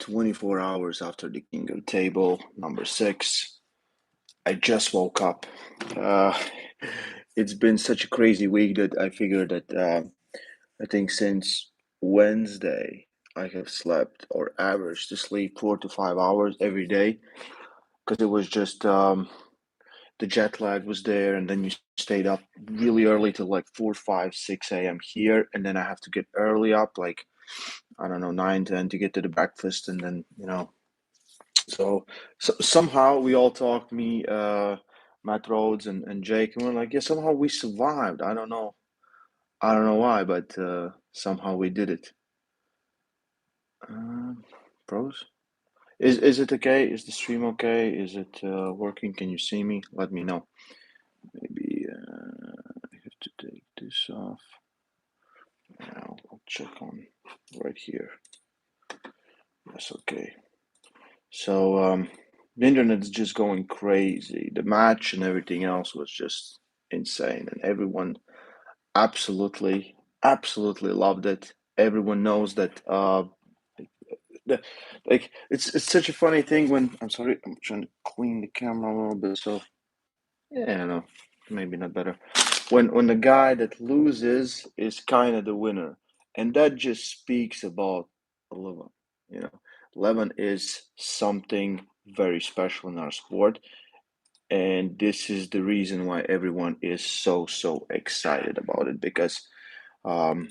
24 hours after the King of Table, number 6. I just woke up. Uh, it's been such a crazy week that I figured that I think since Wednesday I have slept or averaged to sleep 4 to 5 hours every day because it was just the jet lag was there, and then you stayed up really early till like 4, 5, 6 a.m. here, and then I have to get early up like I don't know 9, 10 to get to the breakfast, and then So somehow we all talked, me, Matt Rhodes, and Jake, and we're like, yeah, somehow we survived. I don't know why, but somehow we did it. Pros? Is it okay? Is the stream okay? Is it working? Can you see me? Let me know. Maybe I have to take this off. Now I'll check on right here. Yes, okay. So the internet's just going crazy. The match and everything else was just insane, and everyone absolutely loved it. Everyone knows that the, like it's such a funny thing when I'm sorry, I'm trying to clean the camera a little bit, so yeah, no, maybe not better. When the guy that loses is kind of the winner, and that just speaks about Levin. You know, Levin is something very special in our sport, and this is the reason why everyone is so excited about it because um,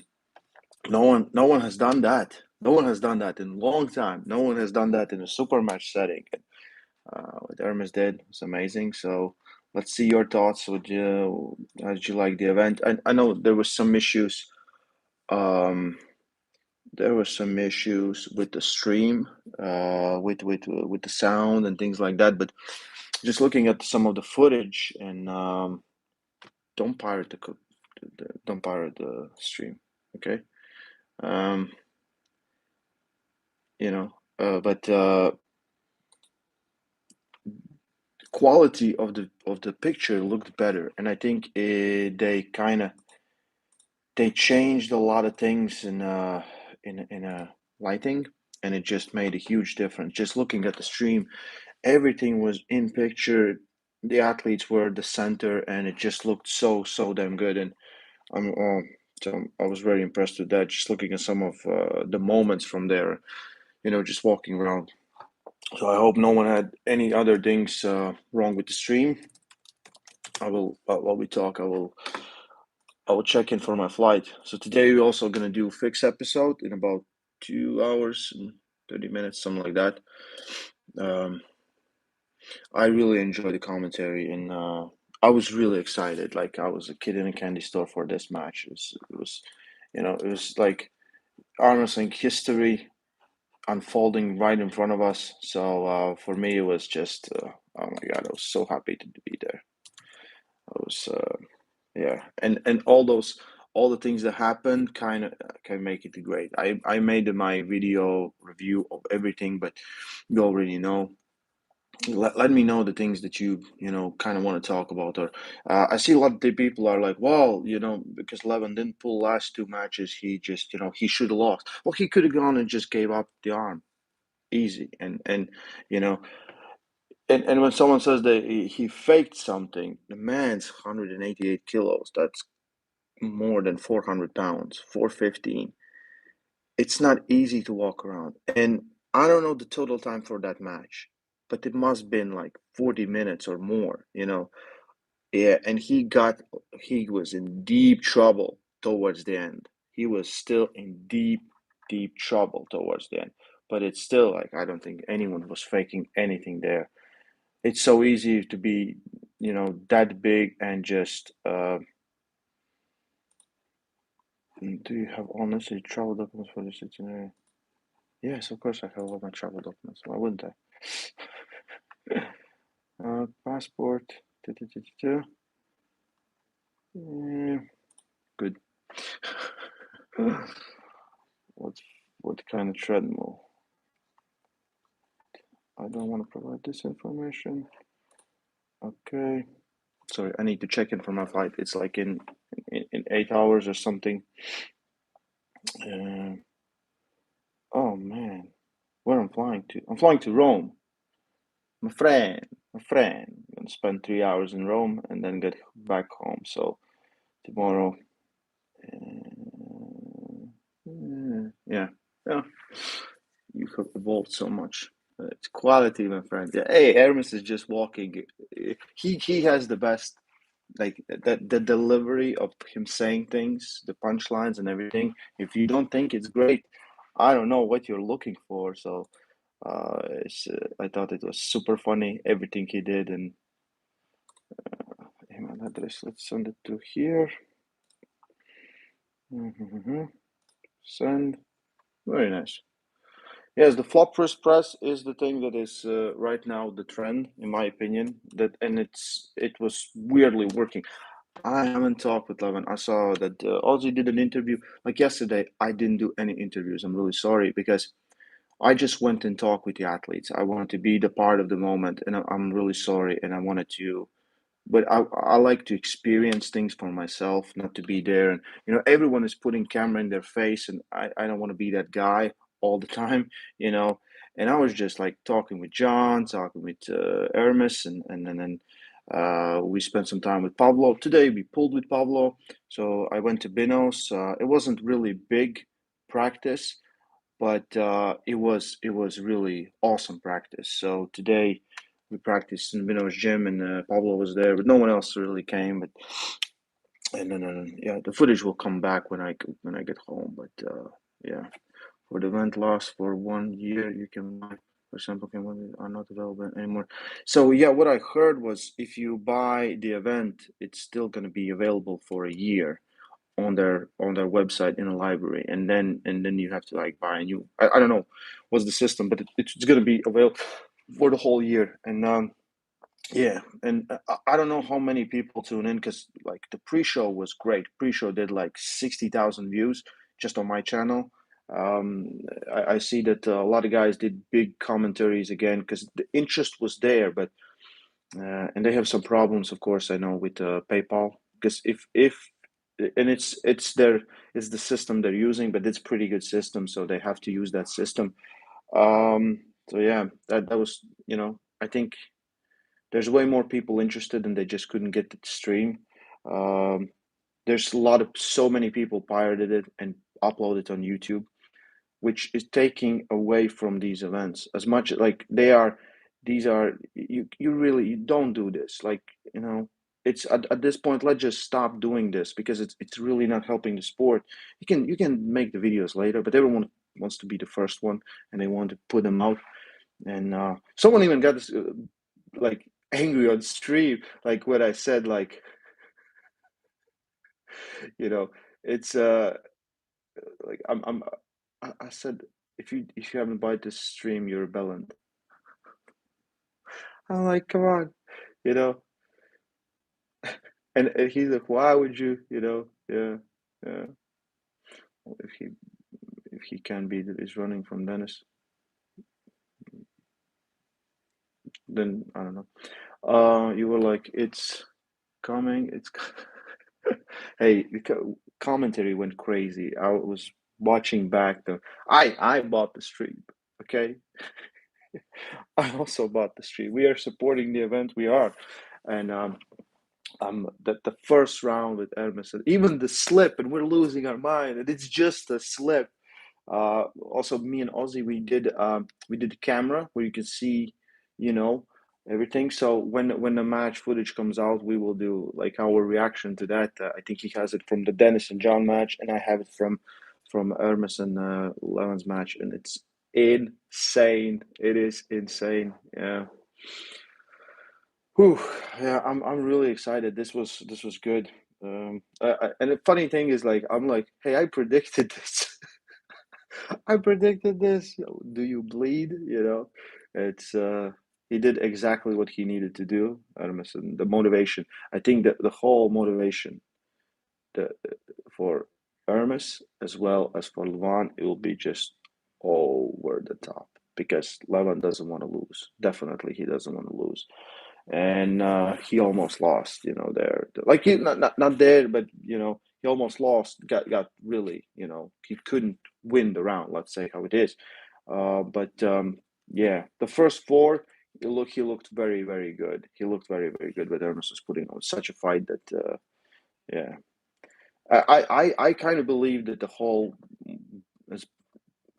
no one has done that. No one has done that in a long time. No one has done that in a super match setting. What Ermes did was amazing. So let's see your thoughts. How did you like the event? I know there was some issues. Um, there were some issues with the stream, with the sound and things like that. But just looking at some of the footage and don't pirate don't pirate the stream, okay? Um, but quality of the picture looked better, and I think they changed a lot of things in lighting, and it just made a huge difference. Just looking at the stream, everything was in picture. The athletes were the center, and it just looked so damn good. And I'm so I was very impressed with that. Just looking at some of the moments from there, just walking around. So I hope no one had any other things wrong with the stream. I will while we talk. I will check in for my flight. So today we're also gonna do a fixed episode in about 2 hours and 30 minutes, something like that. Um, I really enjoyed the commentary, and I was really excited. Like I was a kid in a candy store for this match. It was like Armwrestling history unfolding right in front of us. So for me, it was just oh my god, I was so happy to be there. I was yeah, and all the things that happened kind of can make it great. I made my video review of everything, but you already know. Let me know the things that you kind of want to talk about. Or I see a lot of the people are like, well, because Levin didn't pull last two matches, he just he should have lost. Well, he could have gone and just gave up the arm easy, and you know and when someone says that he faked something, the man's 188 kilos. That's more than 400 pounds, 415. It's not easy to walk around. And I don't know the total time for that match, but it must have been like 40 minutes or more. Yeah, and he was in deep trouble towards the end. He was still in deep trouble towards the end. But it's still like I don't think anyone was faking anything there. It's so easy to be, that big and just do you have all necessary travel documents for this itinerary? Yes, of course I have all my travel documents. Why wouldn't I? Passport. Yeah, good. What what kind of treadmill? I don't want to provide this information. Okay. Sorry, I need to check in for my flight. It's like in 8 hours or something. Uh, oh man, where am I'm flying to? I'm flying to Rome. My friend, my friend. I'm gonna spend 3 hours in Rome and then get back home. So tomorrow, yeah, yeah. You have evolved so much. It's quality, my friend. Yeah. Hey, Hermes is just walking. He has the best, like the delivery of him saying things, the punchlines and everything. If you don't think it's great, I don't know what you're looking for. So I thought it was super funny everything he did. And email address. Let's send it to here. Send. Very nice. Yes, the flop first press is the thing that is right now the trend, in my opinion. And it was weirdly working. I haven't talked with Levin. I saw that Ozzy did an interview. Like yesterday, I didn't do any interviews. I'm really sorry because I just went and talked with the athletes. I wanted to be the part of the moment, and I'm really sorry. And I wanted to, but I like to experience things for myself, not to be there. And everyone is putting camera in their face, and I don't want to be that guy all the time, you know. And I was just like talking with John, talking with Ermes, and then we spent some time with Pablo. Today we pulled with Pablo, so I went to Binos. It wasn't really big practice, but it was really awesome practice. So today we practiced in Vino's gym, and Pablo was there, but no one else really came. But and then yeah, the footage will come back when I get home. But yeah, for the event loss for 1 year, you can buy. For example, are not available anymore. So yeah, what I heard was if you buy the event, it's still going to be available for a year on their website in a library, and then you have to like buy a new. I don't know what's the system, but it's going to be available for the whole year. And yeah, and I don't know how many people tune in because like the pre-show was great. Pre-show did like 60,000 views just on my channel. I see that a lot of guys did big commentaries again because the interest was there, but and they have some problems, of course, I know with PayPal because if and it's the system they're using, but it's pretty good system, so they have to use that system. So yeah, that was I think there's way more people interested and they just couldn't get the stream. Um, there's so many people pirated it and uploaded it on YouTube, which is taking away from these events as much like they are. These are you really you don't do this like it's at this point. Let's just stop doing this because it's really not helping the sport. You can make the videos later, but everyone wants to be the first one and they want to put them out. And someone even got this like angry on stream like what I said, like you know it's like I said, if you haven't bought this stream, you're rebelling. I'm like, come on, you know. And he's like, why would you, yeah, yeah. If he if he can be that is running from Dennis, then I don't know. You were like, it's coming. It's hey, the commentary went crazy. I was watching back the. I bought the stream. Okay, I also bought the stream. We are supporting the event. We are, and the first round with Ermes, and even the slip, and we're losing our mind, and it's just a slip. Also, me and Ozzy, we did the camera where you can see, you know, everything. So when the match footage comes out, we will do like our reaction to that. I think he has it from the Dennis and John match, and I have it from Ermes and Levin's match, and it's insane. It is insane. Yeah. Whew, yeah, I'm really excited. This was good. And the funny thing is, like, I'm like, hey, I predicted this. I predicted this. Do you bleed? It's he did exactly what he needed to do. And the motivation. I think that the whole motivation, the for Ermes as well as for Levin, it will be just over the top because Levin doesn't want to lose. Definitely, he doesn't want to lose, and he almost lost. There, like he not there, but he almost lost. Got really. He couldn't win the round. Let's say how it is. But yeah, the first four, he looked very, very good. He looked very, very good. But Ermes was putting on such a fight that yeah, I kind of believe that the whole as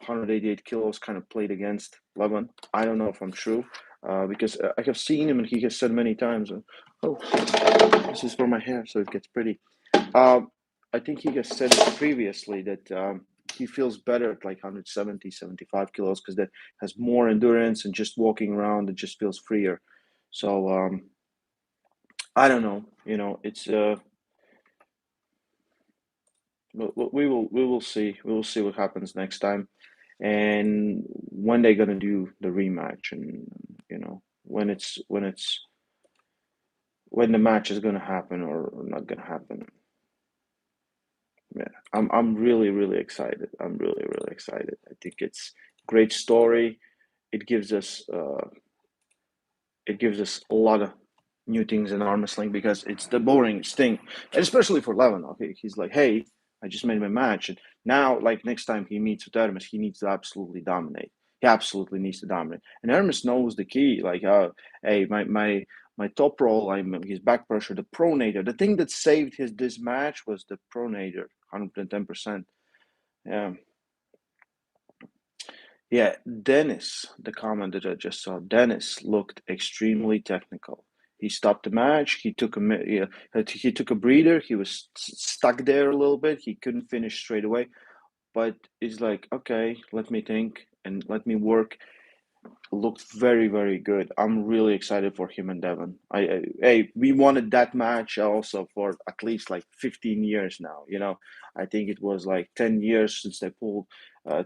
188 kilos kind of played against Levin. I don't know if I'm true, because I have seen him and he has said many times, "Oh, this is for my hair, so it gets pretty." Um, I think he has said previously that he feels better at like 170, 75 kilos because that has more endurance and just walking around, it just feels freer. So I don't know. It's we will see. We will see what happens next time, and when they're gonna do the rematch, and when the match is gonna happen or not gonna happen. Yeah, I'm really, really excited. I'm really, really excited. I think it's great story. It gives us uh, it gives us a lot of new things in arm wrestling because it's the boring thing, and especially for Levin. Okay, he's like, hey, I just made my match, and now like next time he meets with Ermes, he needs to absolutely dominate. He absolutely needs to dominate, and Ermes knows the key. Like, hey, my top roll, I'm his back pressure, the pronator. The thing that saved his this match was the pronator, 110%. Yeah, yeah, Dennis, the comment that I just saw, Dennis looked extremely technical. He stopped the match. He took a breather. He was stuck there a little bit. He couldn't finish straight away. But he's like, okay, let me think and let me work. Looked very, very good. I'm really excited for him and Devon. Hey, we wanted that match also for at least like 15 years now. I think it was like 10 years since they pulled.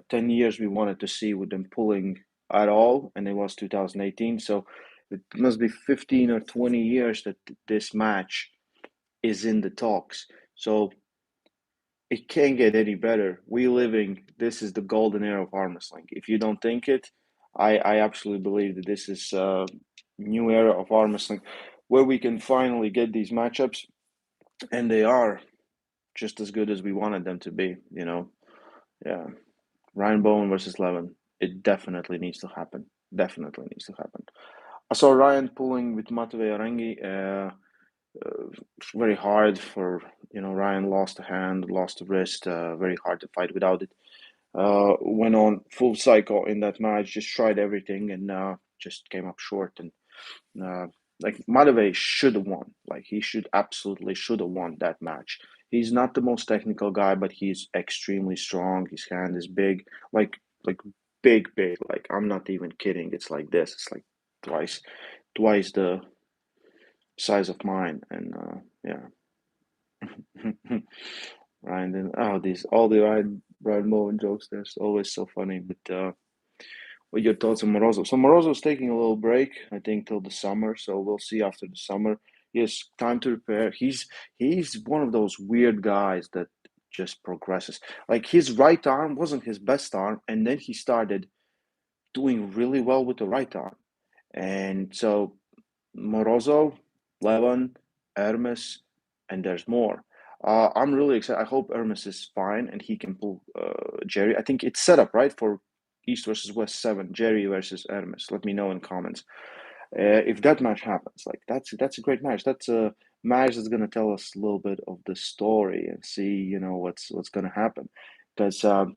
10 years we wanted to see with them pulling at all, and it was 2018. So it must be 15 or 20 years that this match is in the talks. So it can't get any better. This is the golden era of arm wrestling. If you don't think it, I absolutely believe that this is a new era of arm wrestling where we can finally get these matchups, and they are just as good as we wanted them to be. Yeah. Ryan Bowen versus Levin. It definitely needs to happen. Definitely needs to happen. I saw Ryan pulling with Matvei Arangi. Very hard for, Ryan lost a hand, lost a wrist. Very hard to fight without it. Went on full cycle in that match, just tried everything and just came up short. And uh, like Matvei should have won. Like he should have won that match. He's not the most technical guy, but he's extremely strong. His hand is big, like big, big. Like I'm not even kidding. It's like this. It's like twice the size of mine. And yeah. Ryan, then these all the Ryan Moen jokes. They're always so funny. But what are your thoughts on Morozov? So Morozov's taking a little break, I think, till the summer. So we'll see after the summer. He has time to repair. He's one of those weird guys that just progresses. Like his right arm wasn't his best arm, and then he started doing really well with the right arm. And so Morozov, Levin, Ermes, and there's more. I'm really excited. I hope Ermes is fine and he can pull Jerry. I think it's set up right for East versus West 7, Jerry versus Ermes. Let me know in comments if that match happens. Like that's a great match. That's a match that's gonna tell us a little bit of the story and see what's gonna happen. Because the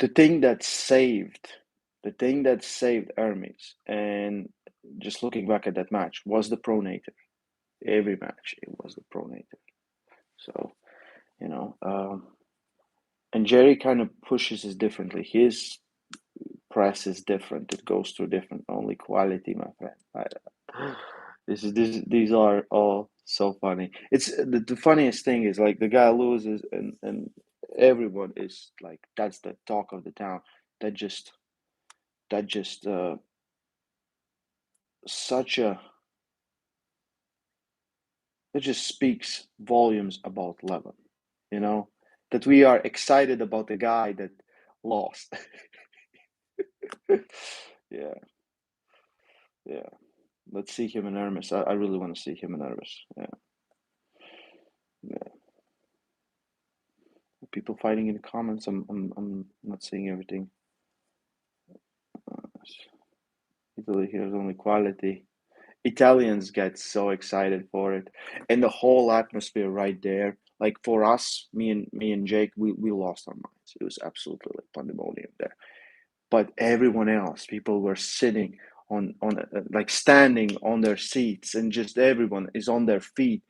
thing that saved the thing that saved Hermes, and just looking back at that match, was the pronator. Every match it was the pronator. So you know and Jerry kind of pushes it differently. His press is different. It goes through different only quality, my friend. These are all so funny. It's the funniest thing is like the guy loses and everyone is like that's the talk of the town. That just that just such a that just speaks volumes about Levin, you know, that we are excited about the guy that lost. Yeah, yeah. Let's see him in Ermes. I really want to see him in Ermes. Yeah, yeah. People fighting in the comments. I'm not seeing everything. Italy here's only quality. Italians get so excited for it, and the whole atmosphere right there. Like for us, me and Jake, we lost our minds. It was absolutely like pandemonium there. But everyone else, people were sitting on like standing on their seats, and just everyone is on their feet,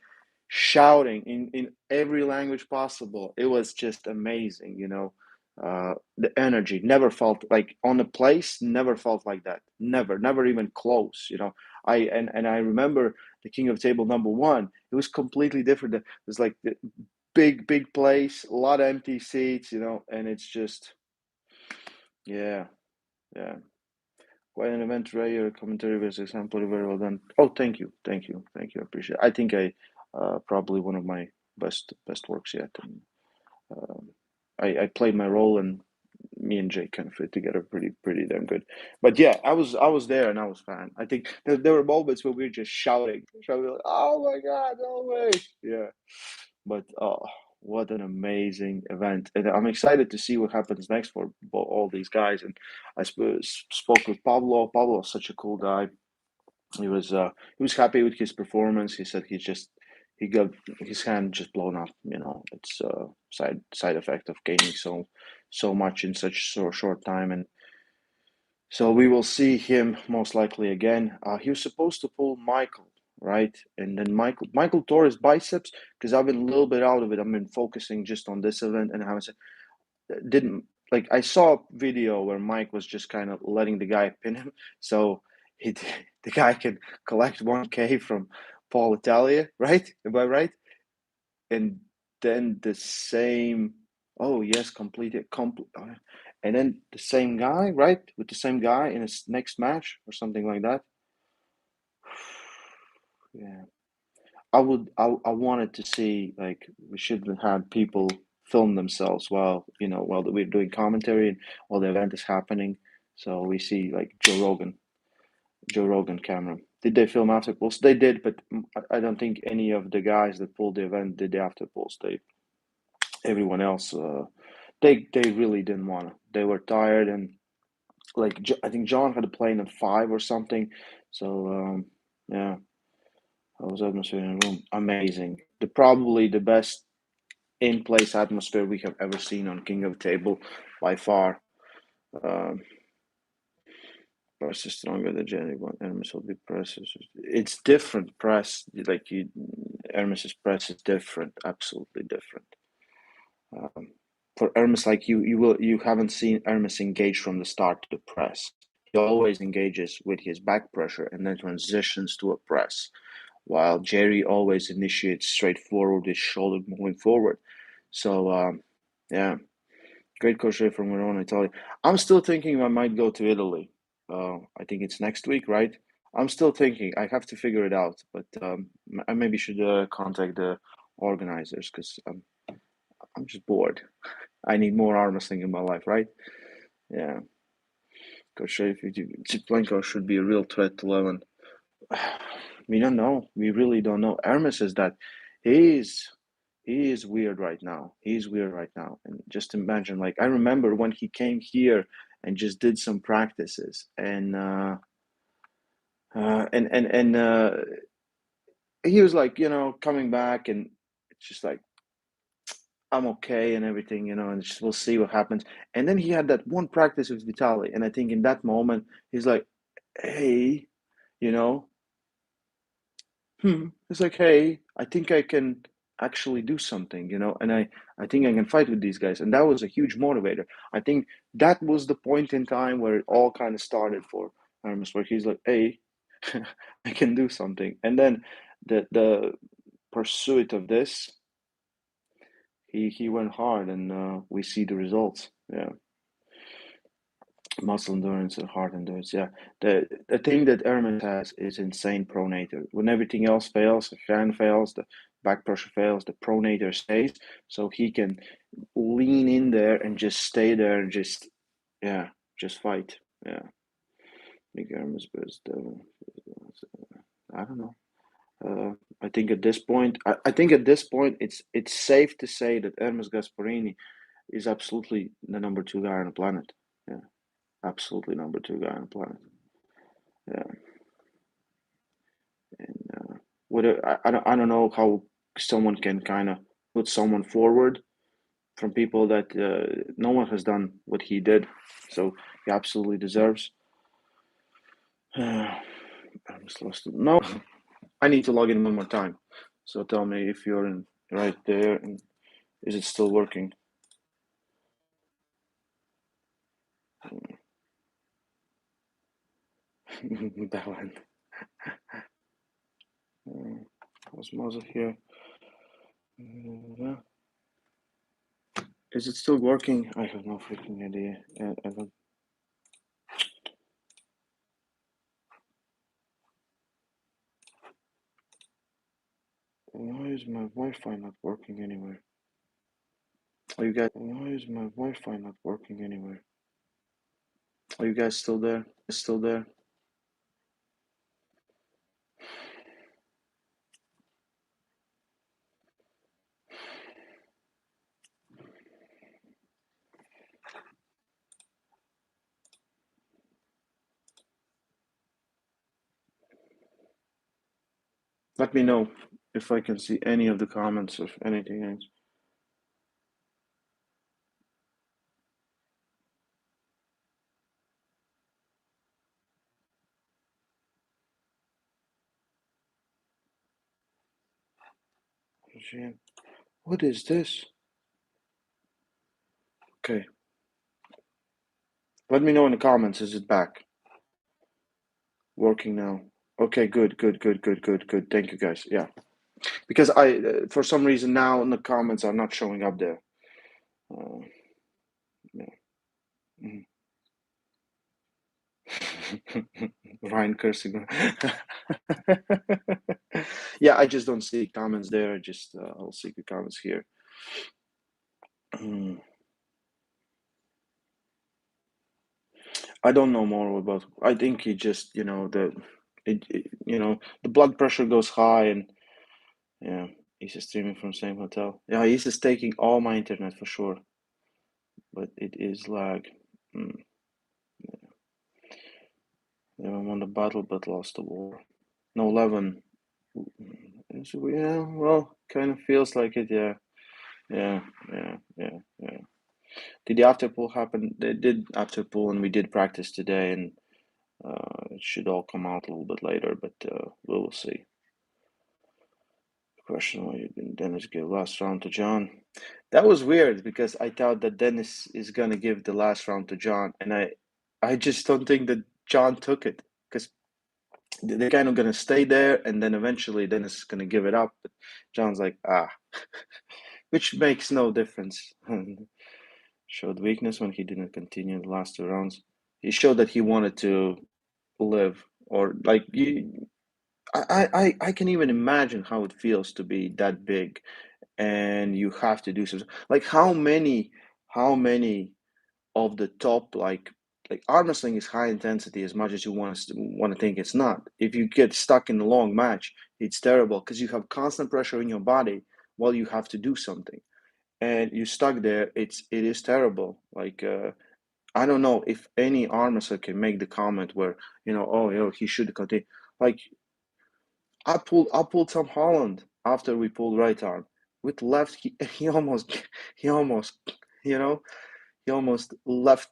shouting in every language possible. It was just amazing, the energy never felt like on a place, never felt like that. Never even close, and I remember the King of Table number one. It was completely different. It was like the big place, a lot of empty seats, and it's just, yeah, yeah. Quite an event, Ray. Your commentary was exemplary, very well done. Oh, thank you. I appreciate it. I think I probably one of my best works yet. And um, I played my role, and me and Jake kind of fit together pretty damn good. But yeah, I was there and I was fan. I think there were moments where we were just shouting like, "Oh my God, no way!" Yeah, but oh, what an amazing event! And I'm excited to see what happens next for all these guys. And I spoke with Pablo. Pablo is such a cool guy. He was happy with his performance. He said he got his hand just blown up. It's a side effect of gaining so much in such short time. And so we will see him most likely again. He was supposed to pull Michael, right? And then Michael tore his biceps, because I've been a little bit out of it. I've been focusing just on this event, and I haven't didn't like I saw a video where Mike was just kind of letting the guy pin him, so he the guy can collect 1K from Paul Italia, right? Am I right? And then the same, oh yes, and then the same guy, right? With the same guy in his next match or something like that. Yeah, I wanted to see, like, we should have had people film themselves while we're doing commentary and while the event is happening. So we see like Joe Rogan camera. Did they film after pulls? They did, but I don't think any of the guys that pulled the event did the after pulls. Everyone else, they really didn't want to. They were tired, and like I think John had a plane at 5 or something. So yeah, I was atmosphere in the room amazing. Probably the best in place atmosphere we have ever seen on King of Table by far. Um, Press is stronger than Jenny one. Ermes will be press. It's different press. Like Hermes's press is different, absolutely different. Um, for Ermes, like you haven't seen Ermes engage from the start to the press. He always engages with his back pressure and then transitions to a press, while Jerry always initiates straight forward, his shoulder moving forward. So yeah, great crochet from Verona, Italy. I'm still thinking I might go to Italy. I think it's next week, right? I'm still thinking. I have to figure it out, but I maybe should contact the organizers, because I'm just bored. I need more arm wrestling in my life, right? Yeah. Crochet 50. Ziplenko should be a real threat to Levin. We don't know. We really don't know. Ermes says that he's he is weird right now. He's weird right now. And just imagine, like, I remember when he came here and just did some practices, and he was like, coming back, and it's just like, I'm okay and everything, and just we'll see what happens. And then he had that one practice with Vitaly, and I think in that moment he's like, hey, you know, it's like, hey, I think I can actually do something, and I think I can fight with these guys. And that was a huge motivator. I think that was the point in time where it all kind of started for Armas, where he's like, hey, I can do something. And then the pursuit of this, he went hard, and we see the results. Yeah. Muscle endurance and heart endurance. Yeah, the thing that Ermes has is insane pronator. When everything else fails, the fan fails, the back pressure fails, the pronator stays, so he can lean in there and just stay there and just fight. Yeah, big Ermes, but I don't know. I think at this point, it's safe to say that Ermes Gasparini is absolutely the number 2 guy on the planet. Yeah, absolutely number 2 guy on the planet. Yeah. And I don't know how someone can kind of put someone forward from people that no one has done what he did. So he absolutely deserves. I just lost it. No, I need to log in one more time. So tell me if you're in right there, and is it still working? That one. How's Moses here? Is it still working? I have no freaking idea. I don't. Why is my Wi-Fi not working anywhere? Are you guys? Why is my Wi-Fi not working anywhere? Are you guys still there? Still there? Let me know if I can see any of the comments of anything else. What is this? Okay. Let me know in the comments. Is it back? Working now? Okay, good. Thank you guys. Yeah. Because for some reason now in the comments are not showing up there. Yeah. Mhm. Ryan cursing. Yeah, I just don't see comments there. I'll see the comments here. I don't know more about. I think he just, the blood pressure goes high, and yeah, he's just streaming from same hotel. Yeah, he's just taking all my internet for sure, but it is lag. Levin won the battle but lost the war. No, Levin. Yeah, well, kind of feels like it. Yeah, yeah, yeah. Did the after pool happen? They did after pool, and we did practice today, and it should all come out a little bit later, but we'll see. Question why didn't Dennis give last round to John? That was weird because I thought that Dennis is gonna give the last round to John, and I just don't think that John took it because they're kind of gonna stay there, and then eventually Dennis is gonna give it up. But John's like, which makes no difference. Showed weakness when he didn't continue the last two rounds. He showed that he wanted to live, or like you. I can even imagine how it feels to be that big and you have to do something. Like how many of the top like arm wrestling is high intensity as much as you want to think it's not. If you get stuck in a long match, it's terrible because you have constant pressure in your body while you have to do something, and you're stuck there. It is terrible. Like I don't know if any arm wrestler can make the comment where oh he should continue. Like I pulled Tom Holland after we pulled right arm. With left, he almost, you know, he almost left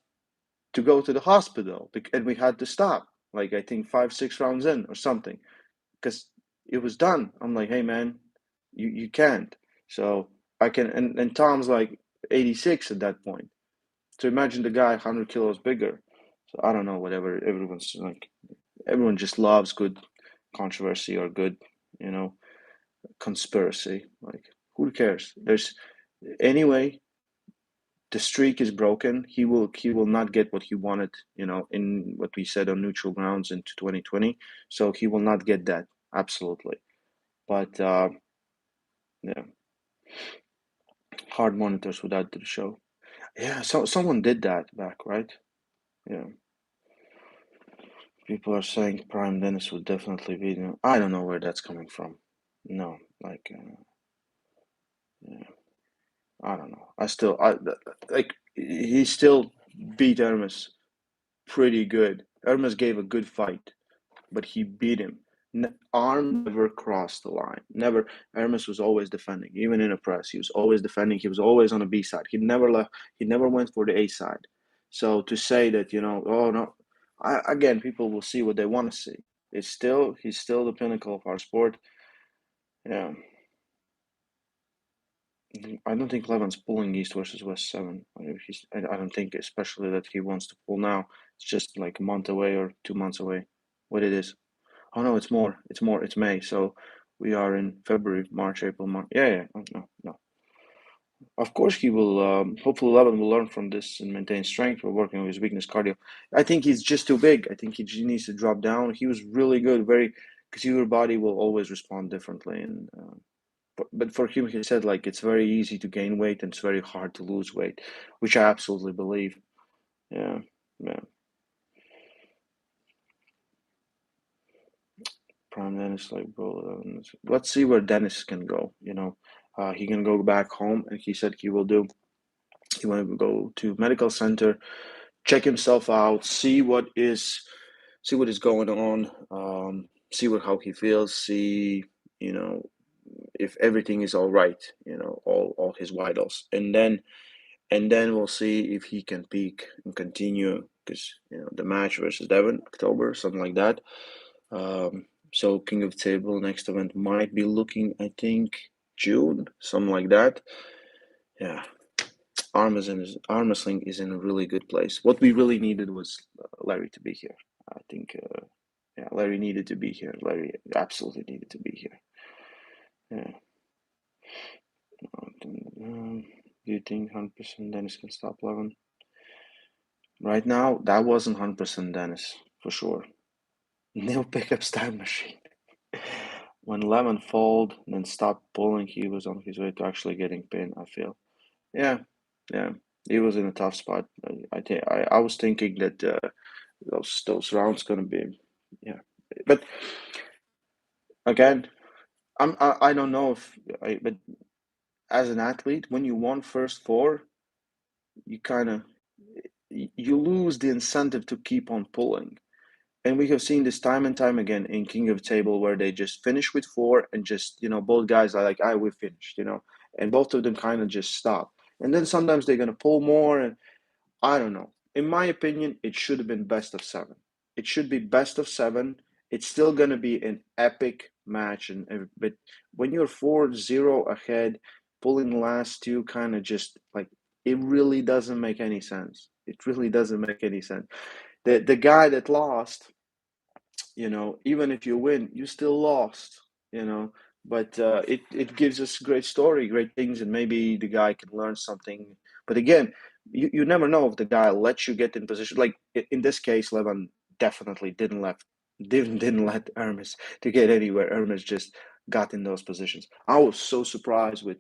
to go to the hospital, and we had to stop. Like I think 5, 6 rounds in or something, because it was done. I'm like, hey man, you can't. So I can, and Tom's like 86 at that point. So imagine the guy 100 kilos bigger. So I don't know, whatever. Everyone's like, everyone just loves good controversy or good, you know conspiracy. Like, who cares? There's anyway. The streak is broken. He will not get what he wanted. In what we said on neutral grounds into 2020. So he will not get that absolutely. But yeah, hard monitors without the show. Yeah, so someone did that back, right? Yeah. People are saying Prime Dennis would definitely be. I don't know where that's coming from. No, like, yeah. I don't know. Like he still beat Ermes pretty good. Ermes gave a good fight, but he beat him. Arm never crossed the line. Never. Ermes was always defending, even in a press. He was always defending. He was always on the B side. He never left. He never went for the A side. So to say that, oh no, again, people will see what they want to see. He's still the pinnacle of our sport. Yeah. I don't think Levin's pulling East versus West 7. I don't think, especially that he wants to pull now. It's just like a month away or 2 months away. What it is? Oh no, it's more. It's more. It's May. So we are in February, March, April, March. Yeah, yeah. Oh, no, no. Of course he will. Hopefully, Levin will learn from this and maintain strength. We're working on his weakness, cardio. I think he's just too big. I think he needs to drop down. He was really good. Because your body will always respond differently, and but for him, he said like it's very easy to gain weight and it's very hard to lose weight, which I absolutely believe. Yeah, yeah. Prime Dennis, like bro, let's see where Dennis can go. He can go back home, and he said he will do. He want to go to medical center, check himself out, see what is going on, see how he feels, see you know if everything is all right, all his vitals, and then we'll see if he can peak and continue because the match versus Devon, October, something like that. So King of Table next event might be looking, I think, June, something like that. Yeah, Armwrestling is in a really good place. What we really needed was Larry to be here. I think, yeah, Larry needed to be here. Larry absolutely needed to be here. Yeah. Do you think 100% Dennis can stop Levin? Right now, that wasn't 100% Dennis, for sure. Neil Pickup's time machine. When Levin folded and then stopped pulling, he was on his way to actually getting pinned, I feel. Yeah, yeah. He was in a tough spot. I was thinking that those rounds gonna be, yeah. But again, I don't know but as an athlete, when you won first four, you kind of you lose the incentive to keep on pulling. And we have seen this time and time again in King of Table where they just finish with four and just, both guys are like, we finished, and both of them kind of just stop. And then sometimes they're going to pull more. And I don't know. In my opinion, it should have been best of seven. It should be best of seven. It's still going to be an epic match. But when you're 4-0 ahead, pulling the last two kind of just like, it really doesn't make any sense. It really doesn't make any sense. The guy that lost, even if you win, you still lost, but it gives us great story, great things, and maybe the guy can learn something. But again, you never know if the guy lets you get in position. Like in this case, Levin definitely didn't let Ermes to get anywhere. Ermes just got in those positions. I was so surprised when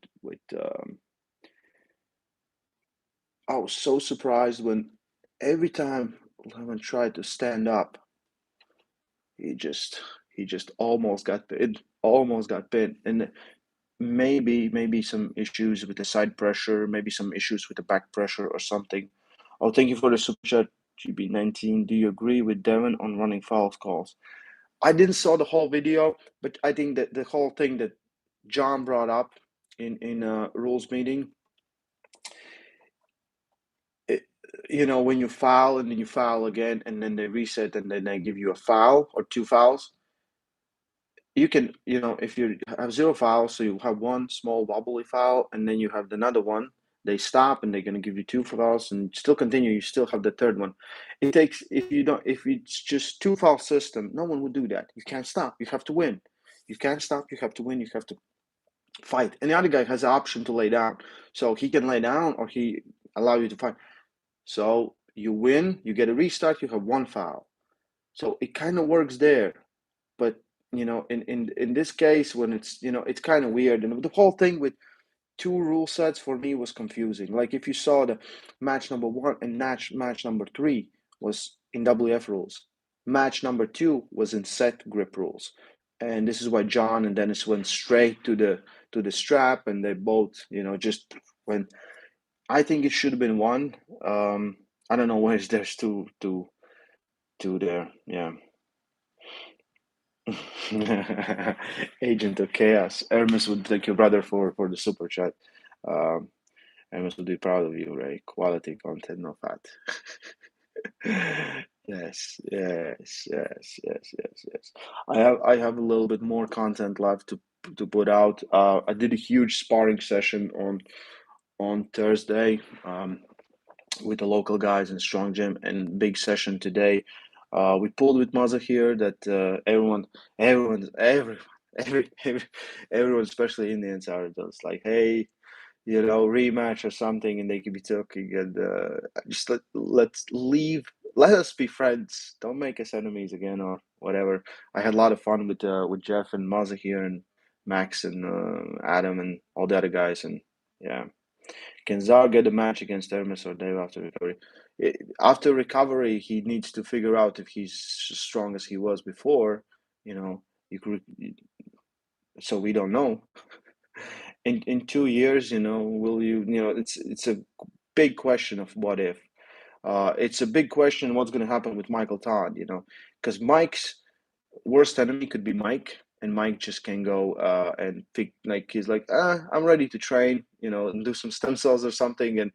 every time Levin tried to stand up, he just almost got pinned, and maybe some issues with the side pressure, maybe some issues with the back pressure or something. Oh, thank you for the super chat, GB19. Do you agree with Devin on running foul calls? I didn't saw the whole video, but I think that the whole thing that John brought up in a rules meeting, it, when you foul and then you foul again and then they reset and then they give you a foul or two fouls, you can, if you have zero fouls, so you have one small wobbly foul, and then you have another one. They stop, and they're going to give you two fouls, and still continue. You still have the third one. It takes if it's just two foul system, no one would do that. You can't stop. You have to win. You can't stop. You have to win. You have to fight. And the other guy has the option to lay down, so he can lay down or he allow you to fight. So you win, you get a restart. You have one foul. So it kind of works there. But in this case, when it's kind of weird, and the whole thing with two rule sets for me was confusing. Like if you saw the match number one and match number three was in WF rules, match number two was in set grip rules, and this is why John and Dennis went straight to the strap, and they both just went. I think it should have been one. I don't know where's there's two there. Yeah. Agent of Chaos. Ermes would thank your brother for the super chat. Um, Ermes would be proud of you, Ray. Quality content, no fat. Yes, yes, yes, yes, yes, yes. I have a little bit more content left to put out. I did a huge sparring session on Thursday. With the local guys in Strong Gym and big session today. We pulled with Maza here that everyone, everyone, especially Indians, are just like, hey, rematch or something, and they could be talking and just let us be friends. Don't make us enemies again or whatever. I had a lot of fun with Jeff and Maza here and Max and Adam and all the other guys, and yeah. Can Zar get a match against Ermes or Dave after recovery? After recovery, he needs to figure out if he's as strong as he was before. You know, you could, so we don't know. In 2 years, will you? It's a big question of what if. It's a big question what's going to happen with Michael Todd. Because Mike's worst enemy could be Mike, and Mike just can go and think like he's like, I'm ready to train, and do some stem cells or something, and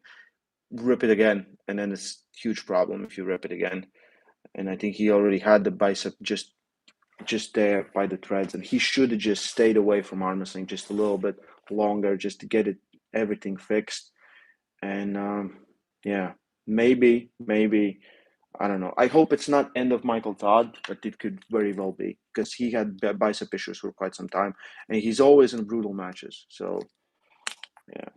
rip it again, and then it's a huge problem if you rip it again. And I think he already had the bicep just there by the threads, and he should have just stayed away from arm wrestling just a little bit longer just to get everything fixed. And yeah, maybe I don't know. I hope it's not end of Michael Todd, but it could very well be because he had bicep issues for quite some time, and he's always in brutal matches. So yeah.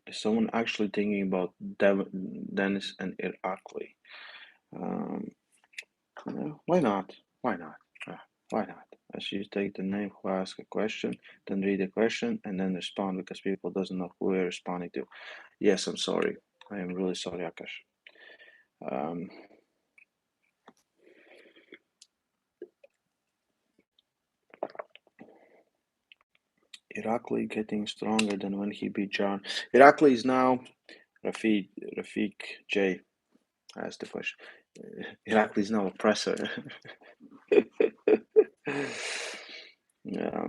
Is someone actually thinking about Dennis and Irakli? Um, why not? Why not? Why not? As you take the name who asks a question, then read the question and then respond because people doesn't know who you're responding to. Yes, I'm sorry. I am really sorry, Akash. Irakli getting stronger than when he beat John. Irakli is now Rafiq J asked the question. Irakli is now a presser. Yeah.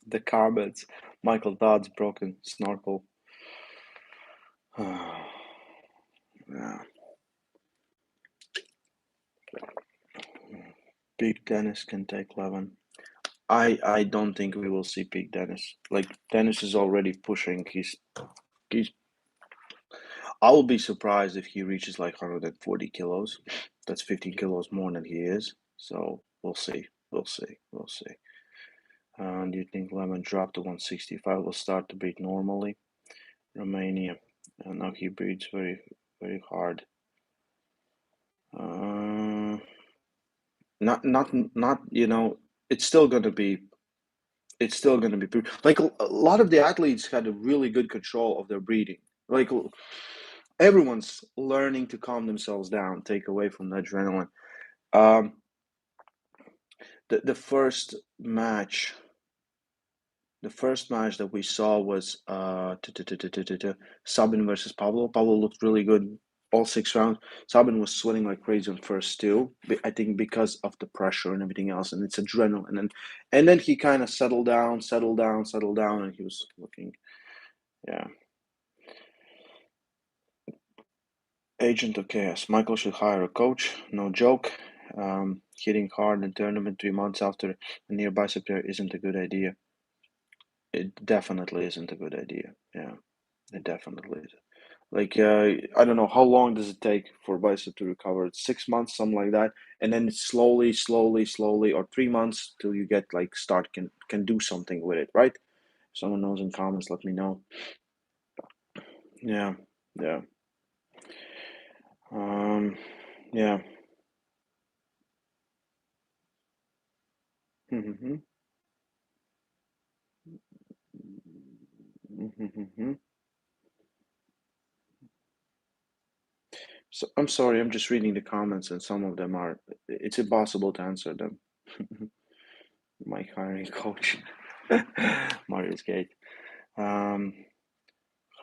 The carpets, Michael Dodd's broken snorkel. Yeah. Big Dennis can take Levin. I don't think we will see Big Dennis. Like Dennis is already pushing. He's. I will be surprised if he reaches like 140 kilos. That's 15 kilos more than he is. So we'll see. We'll see. We'll see. Do you think Levin dropped to 165 will start to breathe normally? Romania. Now he breathes very, very hard. Not. It's still gonna be. It's still gonna be like a lot of the athletes had a really good control of their breathing. Like everyone's learning to calm themselves down, take away from the adrenaline. Um, the first match. The first match that we saw was Sabin versus Pablo. Pablo looked really good all 6 rounds. Sabin was sweating like crazy on first two. I think because of the pressure and everything else, and it's adrenaline. And then he kind of settled down, and he was looking, yeah. Agent of Chaos. Michael should hire a coach. No joke. Hitting hard in tournament 3 months after a near bicep tear isn't a good idea. It definitely isn't a good idea. Yeah, it definitely is. Like, I don't know how long does it take for bicep to recover? It's 6 months, something like that, and then it's slowly, or 3 months till you get like start can do something with it, right? If someone knows in comments, let me know. Yeah, yeah, yeah. Mm-hmm. Mm-hmm. So I'm sorry, I'm just reading the comments, and some of them are. It's impossible to answer them. Mike hiring coach. Marius Gate.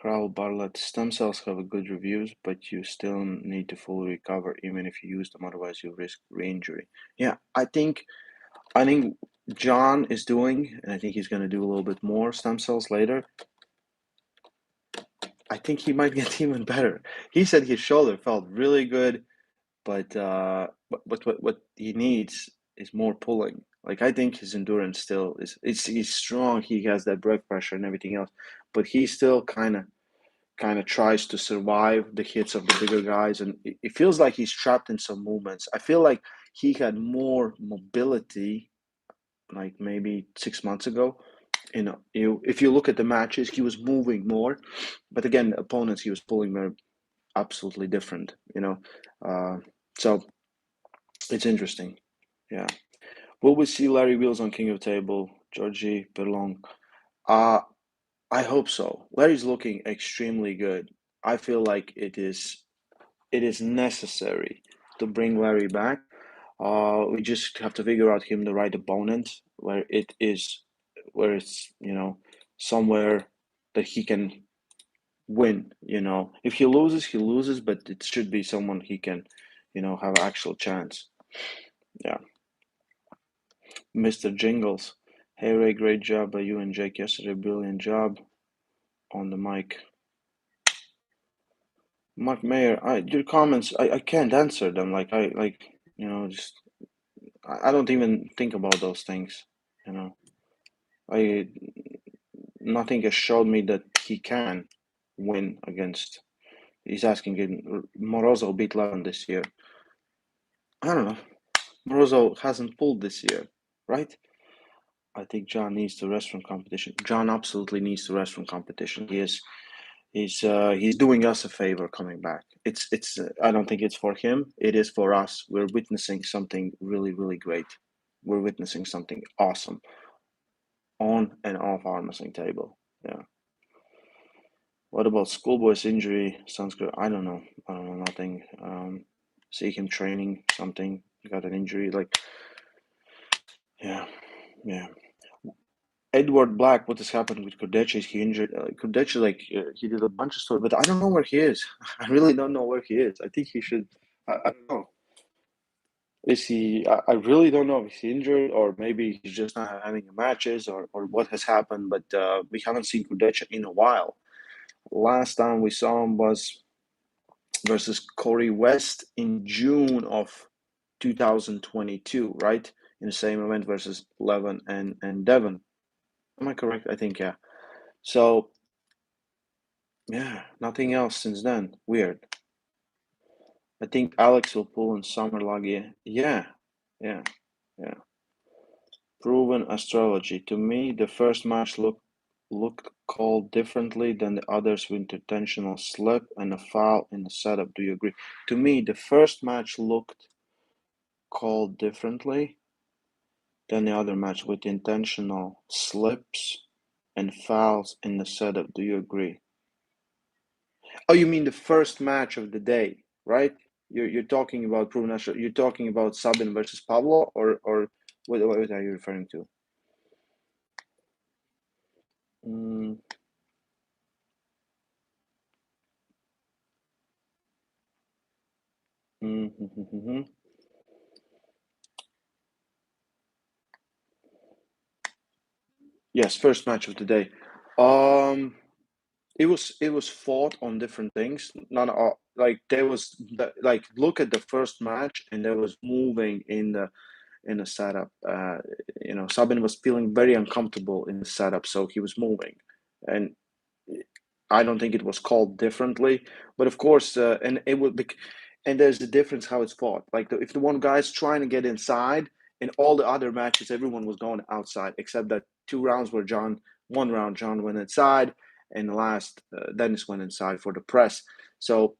Kral Bartlett, stem cells have a good reviews, but you still need to fully recover even if you use them, otherwise you risk re-injury. Yeah, I think John is doing, and I think he's going to do a little bit more stem cells later. I think he might get even better. He said his shoulder felt really good, but what he needs is more pulling. Like I think his endurance still is he's strong. He has that breath pressure and everything else, but he still kind of tries to survive the hits of the bigger guys, and it feels like he's trapped in some movements. I feel like he had more mobility like maybe 6 months ago. If you look at the matches, he was moving more, but again, opponents he was pulling were absolutely different. So it's interesting. Yeah, will we see Larry Wheels on King of Table, Georgie Perlong? Uh I hope so. Larry's looking extremely good. I feel like it is necessary to bring Larry back. We just have to figure out him the right opponent where it's somewhere that he can win. If he loses, but it should be someone he can, have actual chance. Yeah, Mr. Jingles. Hey Ray, great job by you and Jake yesterday. Brilliant job on the mic. Mark Mayer, your comments, I can't answer them. Just I don't even think about those things. You know, I Nothing has showed me that he can win against. He's asking him. Morozov beat Levin this year. I don't know. Morozov hasn't pulled this year, right? I think John needs to rest from competition. John absolutely needs to rest from competition. He's doing us a favor coming back. It's I don't think it's for him. It is for us. We're witnessing something really, really great. We're witnessing something awesome on and off our wrestling table. Yeah. What about Schoolboy's injury? Sounds good. I don't know. Nothing. See him training something. He got an injury. Yeah, yeah. Edward Black, what has happened with Kurdechi? He injured Kurdechi, he did a bunch of stuff, but I don't know where he is. I really don't know where he is. I think he should. I don't know. Is he? I really don't know if he's injured or maybe he's just not having matches or what has happened. But we haven't seen Kurdechi in a while. Last time we saw him was versus Corey West in June of 2022, right? In the same event versus Levin and Devon. Am I correct? I think, yeah. So, yeah, nothing else since then. Weird. I think Alex will pull in Summer Lagi. Yeah, yeah, yeah. Proven astrology. To me, the first match looked called differently than the others with intentional slip and a foul in the setup. Do you agree? To me, the first match looked called differently than the other match with intentional slips and fouls in the setup. Do you agree? Oh, you mean the first match of the day, right? You're talking about proven astrology. You're talking about Sabin versus Pablo, or what are you referring to? Mm, mm-hmm. Yes, first match of the day. Um, it was fought on different things. Not all, like there was look at the first match and there was moving in the setup. Sabin was feeling very uncomfortable in the setup, so he was moving, and I don't think it was called differently. But of course, and it would be, and there's a difference how it's fought. Like if the one guy's trying to get inside, in all the other matches, everyone was going outside except that 2 rounds where one round John went inside, and the last Dennis went inside for the press. So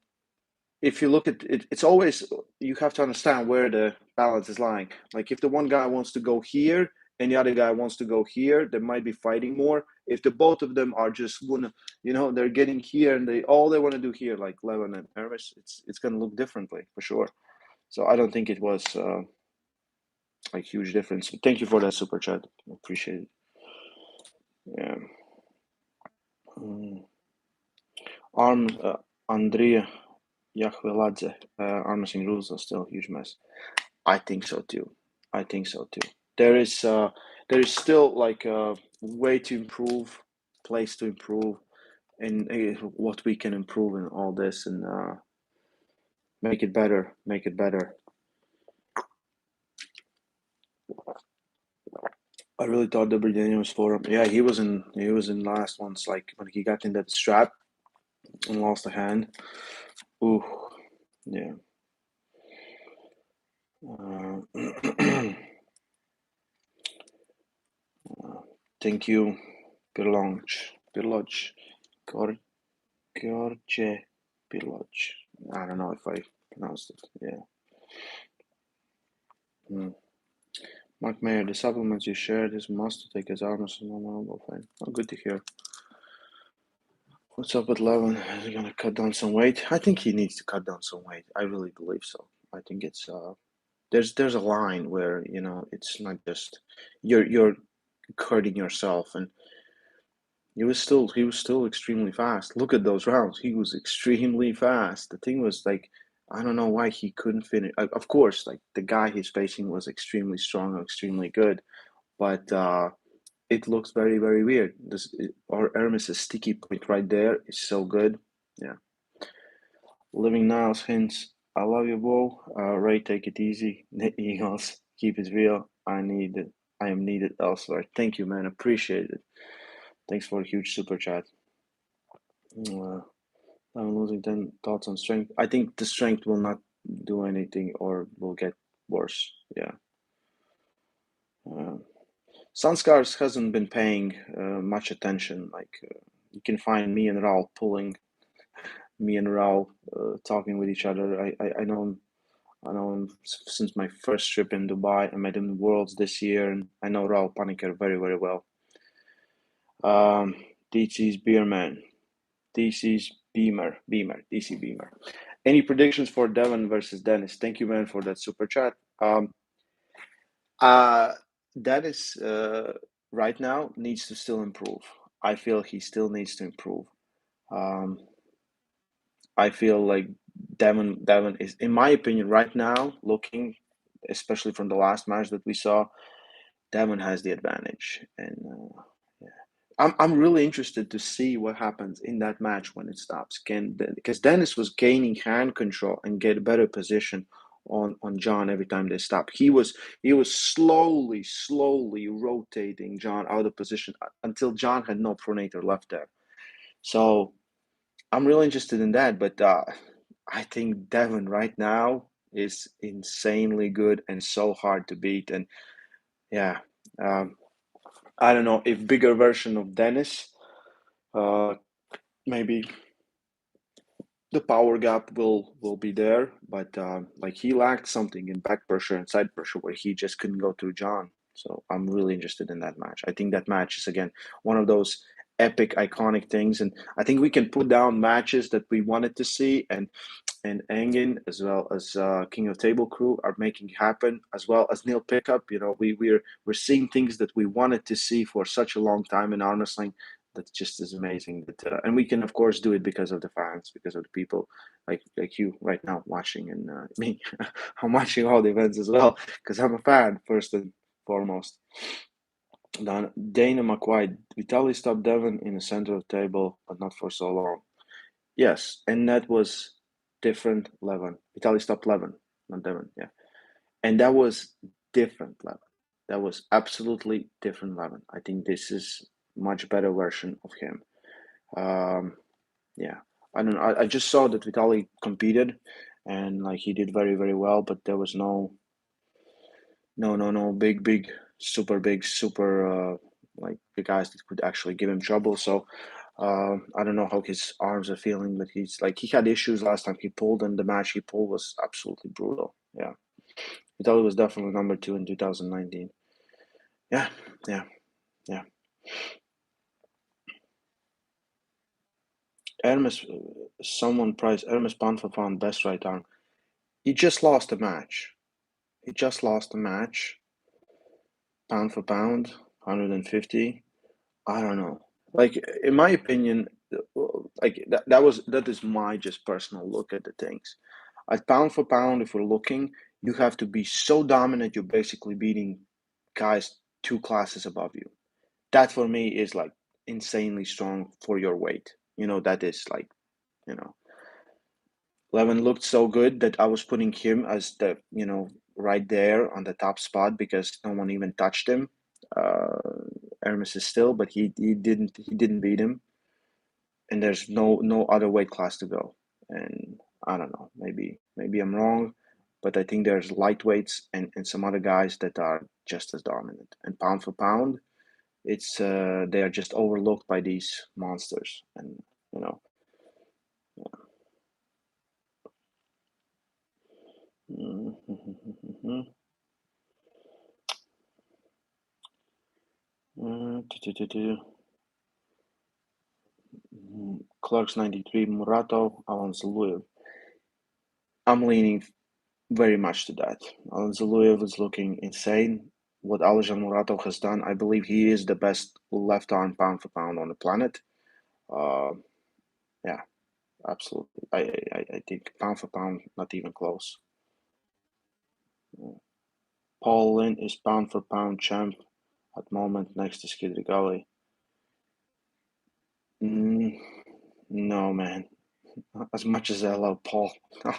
if you look at it, it's always you have to understand where the balance is lying. Like if the one guy wants to go here and the other guy wants to go here, they might be fighting more. If the both of them are just wanna, they're getting here and they want to do here, like Levin and Ermes, it's gonna look differently for sure. So I don't think it was like huge difference. Thank you for that super chat. Appreciate it. Yeah. Mm. Andrea Yahveladze, Armwrestling rules are still a huge mess. I think so too. I think so too. There is still like a way to improve, place to improve, and what we can improve in all this, and make it better. Make it better. I really thought the Britannia was for him. Yeah, he was in. He was in last once. Like when he got in that strap and lost a hand. Ooh, yeah. Thank you, Pirloch, George Pirloch. I don't know if I pronounced it. Yeah. Mark Mayer, the supplements you shared is must to take as armors and non fine. Oh, good to hear. What's up with Levin? Is he gonna cut down some weight? I think he needs to cut down some weight. I really believe so. I think it's there's a line where it's not just you're hurting yourself, and he was still extremely fast. Look at those rounds. He was extremely fast. The thing was like I don't know why he couldn't finish. Of course, like the guy he's facing was extremely strong and extremely good, but it looks very very weird. Our Ermes' sticky point right there is so good. Yeah. Living Niles hints. I love you, Bo. Ray, take it easy. The Eagles, keep it real. I am needed elsewhere. Thank you, man. Appreciate it. Thanks for a huge super chat. I'm losing 10 thoughts on strength. I think the strength will not do anything or will get worse. Yeah. Sunscars hasn't been paying much attention. Like you can find me and Raul talking with each other. I know him. I know him since my first trip in Dubai. I met him in Worlds this year, and I know Raul Paniker very very well. DC's Beerman. DC's DC Beamer. Any predictions for Devon versus Dennis? Thank you, man, for that super chat. Dennis right now needs to still improve. I feel he still needs to improve. I feel like Devon is, in my opinion, right now, looking, especially from the last match that we saw, Devon has the advantage, and I'm really interested to see what happens in that match when it stops. Because Dennis was gaining hand control and get a better position on John every time they stopped. He was slowly rotating John out of position until John had no pronator left there. So I'm really interested in that, but I think Devon right now is insanely good and so hard to beat. And yeah, I don't know if bigger version of Dennis. Maybe the power gap will be there, but like he lacked something in back pressure and side pressure where he just couldn't go through John. So I'm really interested in that match. I think that match is again one of those epic, iconic things, and I think we can put down matches that we wanted to see, and Engin as well as King of Table Crew are making it happen, as well as Neil Pickup. We're seeing things that we wanted to see for such a long time in arm wrestling. That just is amazing. And we can of course do it because of the fans, because of the people like you right now watching, and me. I'm watching all the events as well because I'm a fan first and foremost. Dana McWhite, Vitaly stopped Devon in the center of the table, but not for so long. Yes, and that was different Levin. Vitaly stopped Levin, not Devon. Yeah, and that was different Levin. That was absolutely different Levin. I think this is much better version of him. Yeah, I don't know. I just saw that Vitaly competed, and like he did very very well, but there was no super like the guys that could actually give him trouble. So I don't know how his arms are feeling, but he had issues last time he pulled, and the match he pulled was absolutely brutal. Yeah, Vitaly was definitely number 2 in 2019. Yeah, yeah, yeah. Ermes, someone priced Ermes pound for pound best right arm. He just lost a match. He just lost a match. Pound for pound, 150. I don't know. Like in my opinion, like that is my just personal look at the things. At pound for pound, if we're looking, you have to be so dominant you're basically beating guys two classes above you. That for me is like insanely strong for your weight. That is like, you know, Levin looked so good that I was putting him as right there on the top spot because no one even touched him. Uh, Ermes is still, but he didn't beat him, and there's no other weight class to go. And I don't know, maybe I'm wrong, but I think there's lightweights and some other guys that are just as dominant. And pound for pound, it's they are just overlooked by these monsters, and you know. Clark's 93, Murato, Alonso. I'm leaning very much to that. Alonso is looking insane. What Aljan Murato has done, I believe he is the best left arm pound for pound on the planet. Uh, yeah, absolutely. I think pound for pound, not even close. Paul Lynn is pound for pound champ at moment next to Skid Rigali. Mm, no, man. As much as I love Paul, no,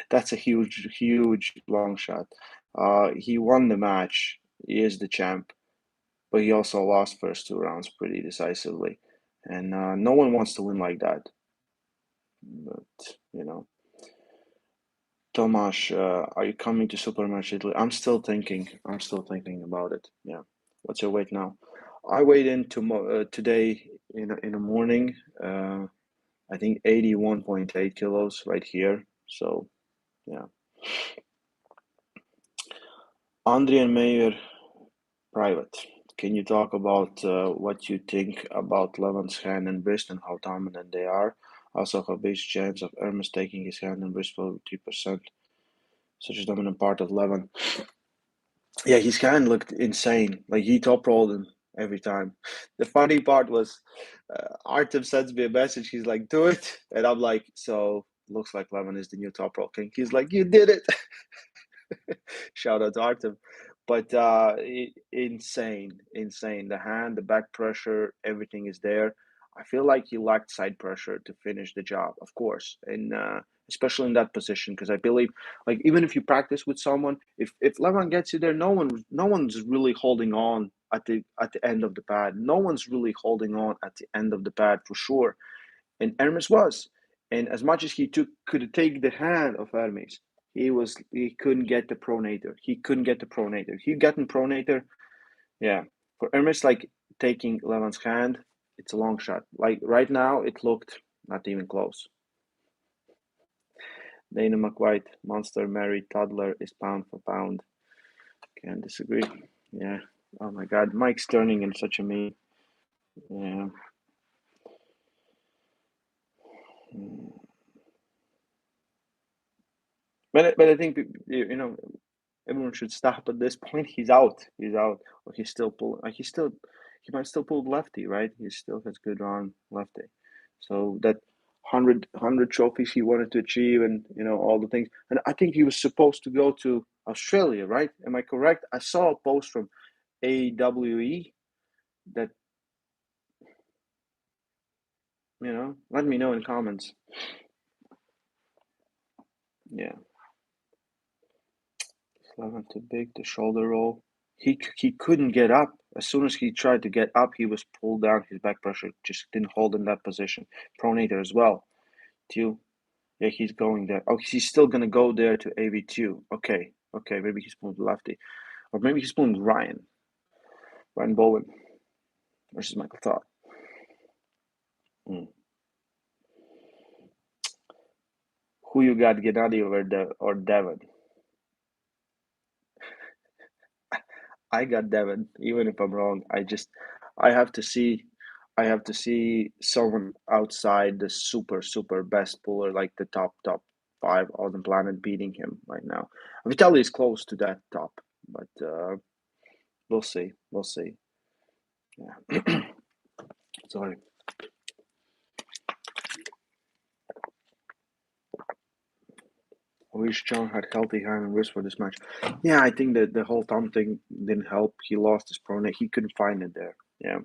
that's a huge long shot. He won the match. He is the champ, but he also lost first two rounds pretty decisively, and no one wants to win like that. But Tomasz, are you coming to Supermatch Italy? I'm still thinking. I'm still thinking about it. Yeah. What's your weight now? I weighed in today in the morning. I think 81.8 kilos right here. So yeah. Andrian Mayer, private. Can you talk about what you think about Levin's hand and wrist and how dominant they are? Also, how big chance of Ermes taking his hand and wrist for 3%. Such a dominant part of Levin. Yeah, his hand looked insane. Like he top rolled him every time. The funny part was Artem sends me a message. He's like, "Do it," and I'm like, "So looks like Levin is the new top roll king." He's like, "You did it." Shout out to Artem. But insane. The hand, the back pressure, everything is there. I feel like he lacked side pressure to finish the job, of course, and especially in that position, because I believe, like, even if you practice with someone, if Levon gets you there, no one's really holding on at the end of the pad. No one's really holding on at the end of the pad for sure. And Hermes was. And as much as he could take the hand of Hermes, he couldn't get the pronator. He couldn't get the pronator. He gotten pronator, yeah. For Hermes, like taking Levon's hand, it's a long shot. Like right now, it looked not even close. Dana McWhite, Monster Mary Toddler is pound for pound. Can't disagree. Yeah. Oh my God, Mike's turning in such a meme. Yeah. But I think everyone should stop at this point. He's out. He's out. Or he's still pulling. He might still pull lefty, right? He still has good arm lefty. So that hundred trophies he wanted to achieve, and all the things. And I think he was supposed to go to Australia, right? Am I correct? I saw a post from AWE that Let me know in comments. Yeah, Levin too big. The shoulder roll. He couldn't get up. As soon as he tried to get up, he was pulled down. His back pressure just didn't hold in that position. Pronator as well. Two. Yeah, he's going there. Oh, he's still gonna go there to AV2. Okay. Maybe he's pulling lefty, or maybe he's pulling Ryan Bowen versus Michael Todd. Hmm. Who you got, Gennady or Devin? I got Devin, even if I'm wrong. I have to see, I have to see someone outside the super best puller, like the top five on the planet, beating him right now. Vitaly is close to that top, but we'll see. We'll see. Yeah. Sorry. wish John had healthy hand and wrist for this match. Yeah, I think that the whole thumb thing didn't help. He lost his pronate. He couldn't find it there. Yeah.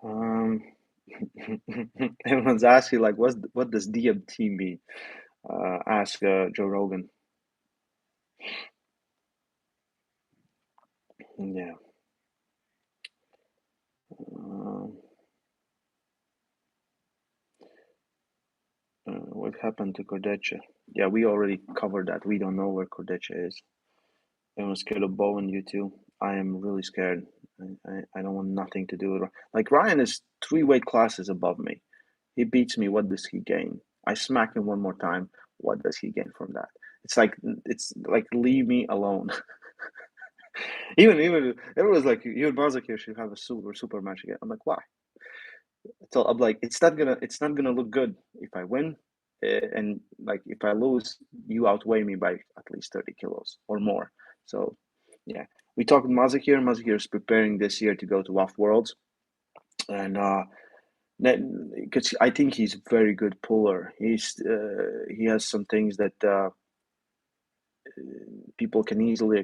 Um, everyone's asking like, what does DMT mean? Ask Joe Rogan. Yeah. What happened to Cordecha? Yeah, we already covered that. We don't know where Cordecha is. I'm scared of Bo and you too. I am really scared. I don't want nothing to do with it. Like Ryan is 3 weight classes above me. He beats me. What does he gain? I smack him one more time. What does he gain from that? It's like leave me alone. even everyone's like you and Mazakir should have a super match again. I'm like why? So I'm like it's not gonna look good if I win, and like if I lose, you outweigh me by at least 30 kilos or more. So yeah, we talked with Mazakir. Mazakir is preparing this year to go to Off Worlds, and because I think he's a very good puller. He has some things that people can easily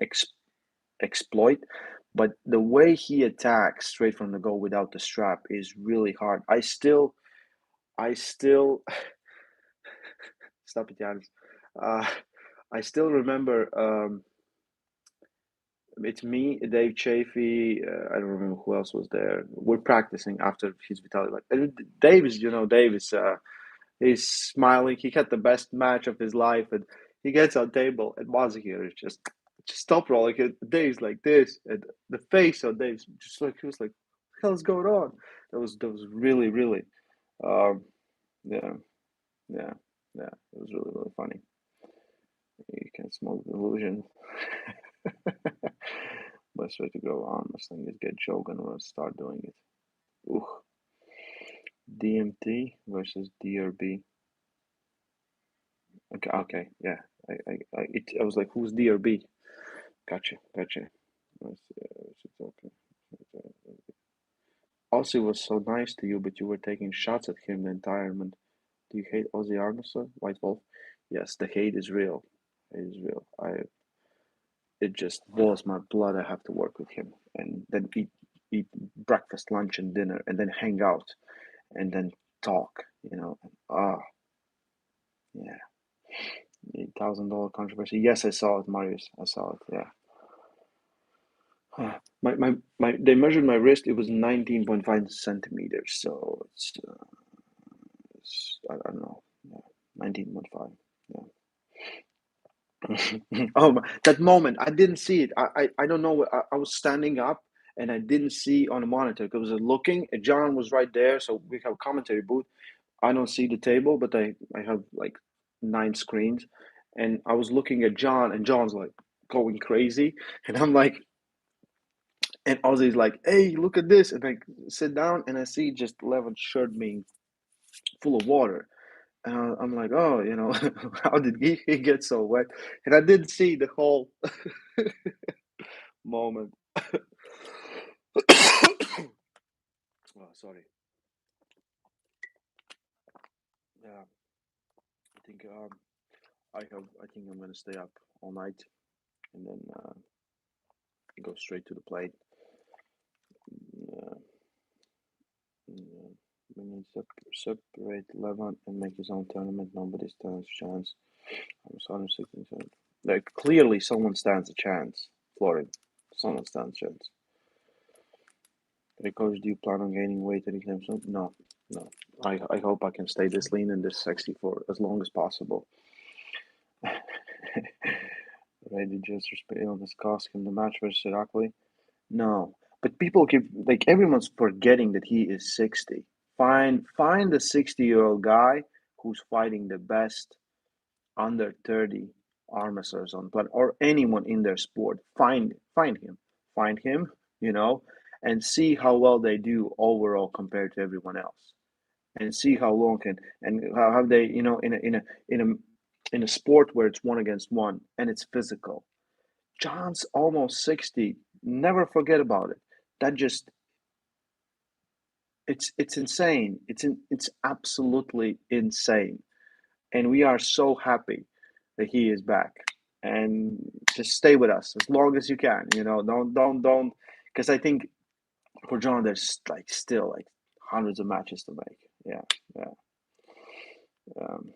ex, exploit. But the way he attacks straight from the goal without the strap is really hard. I still stop it, Giannis. Uh, I still remember it's me, Dave Chafee. I don't remember who else was there. We're practicing after his Vitaly. And Dave is he's smiling. He had the best match of his life, and he gets on table, and Mazahir is just stop rolling. And Dave's like this, and the face on Dave's just like he was like, "What the hell is going on?" That was really really, um, yeah yeah yeah. It was really really funny. You can smoke the illusion. Best way to grow arm wrestling is get Jogan or start doing it. Ooh. DMT versus DRB. Okay, yeah. I was like, who's DRB? Gotcha. Okay. Aussie was so nice to you, but you were taking shots at him the entire month. Do you hate Aussie Armstrong, White Wolf? Yes, the hate is real. It is real. It just boils my blood. I have to work with him and then eat breakfast, lunch, and dinner, and then hang out, and then talk. Yeah, $8,000 controversy. Yes, I saw it, Marius. I saw it. Yeah. They measured my wrist. It was 19.5 centimeters. So I don't know. Yeah, 19.5. Yeah. Oh, that moment, I didn't see it. I don't know. I was standing up and I didn't see on the monitor because I was looking. And John was right there. So we have a commentary booth. I don't see the table, but I have like 9 screens. And I was looking at John, and John's like going crazy. And I'm like, and Ozzy's like, "Hey, look at this!" And I sit down and I see just Levin shirt being full of water. And I'm like, "Oh, how did he get so wet?" And I didn't see the whole moment. Oh, sorry. Yeah, I think I think I'm gonna stay up all night and then go straight to the plate. Yeah, yeah. We need to separate Levin and make his own tournament. Nobody stands a chance. I'm sorry, 16. Like clearly, someone stands a chance. Florin, someone stands a chance. Hey, coach, do you plan on gaining weight anytime soon? No, no. I hope I can stay this lean and this sexy for as long as possible. Ready just respect on this cost him the match versus Irakli? No. But people keep like everyone's forgetting that he is 60. Find the 60-year-old guy who's fighting the best under 30 arm wrestlers on the planet or anyone in their sport. Find him, you know, and see how well they do overall compared to everyone else, and see how long can and how they, in a sport where it's one against one and it's physical. John's almost 60. Never forget about it. That just it's insane. It's absolutely insane, and we are so happy that he is back. And just stay with us as long as you can. You know, don't, because I think for John there's like still like hundreds of matches to make. Yeah, yeah. Um,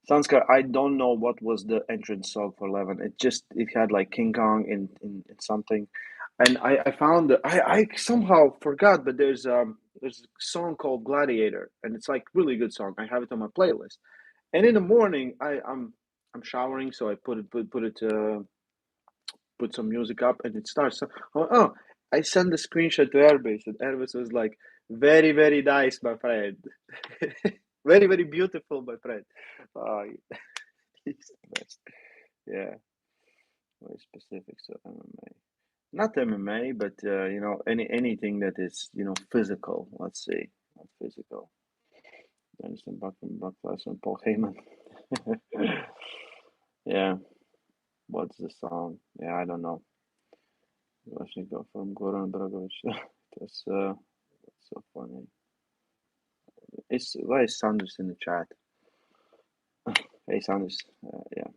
Sanskar, I don't know what was the entrance song for Levin. It had like King Kong in something, and I found that I somehow forgot, but there's a song called Gladiator, and it's like really good song. I have it on my playlist, and in the morning I'm showering, so I put some music up, and it starts. Oh, I sent the screenshot to Ermes, and Ermes was like, very very nice, my friend, very very beautiful, my friend. Uh, he's the best. Yeah, very specific. So MMA, not MMA, but anything that is physical. Let's see, not physical. Anderson Buck and Paul Heyman. Yeah, what's the song? Yeah, I don't know. Washington from Goran Dragovic. That's so funny. Why is Sanders in the chat? Hey Sanders. Yeah.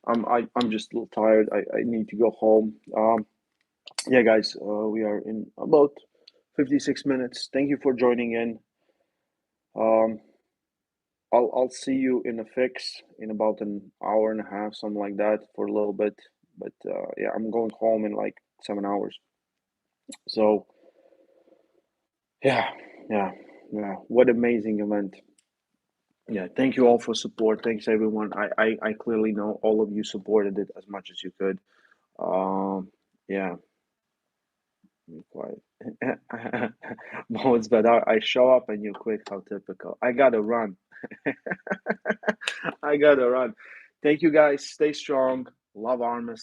I'm just a little tired. I need to go home. Yeah, guys, we are in about 56 minutes. Thank you for joining in. Um, I'll see you in a fix in about an hour and a half, something like that, for a little bit. But yeah, I'm going home in like 7 hours. So yeah, yeah, yeah. What amazing event. Yeah, thank you all for support. Thanks everyone. I clearly know all of you supported it as much as you could. Yeah, be quiet. Moments, but I show up and you quit. How typical. I gotta run. I gotta run. Thank you guys. Stay strong. Love Armist.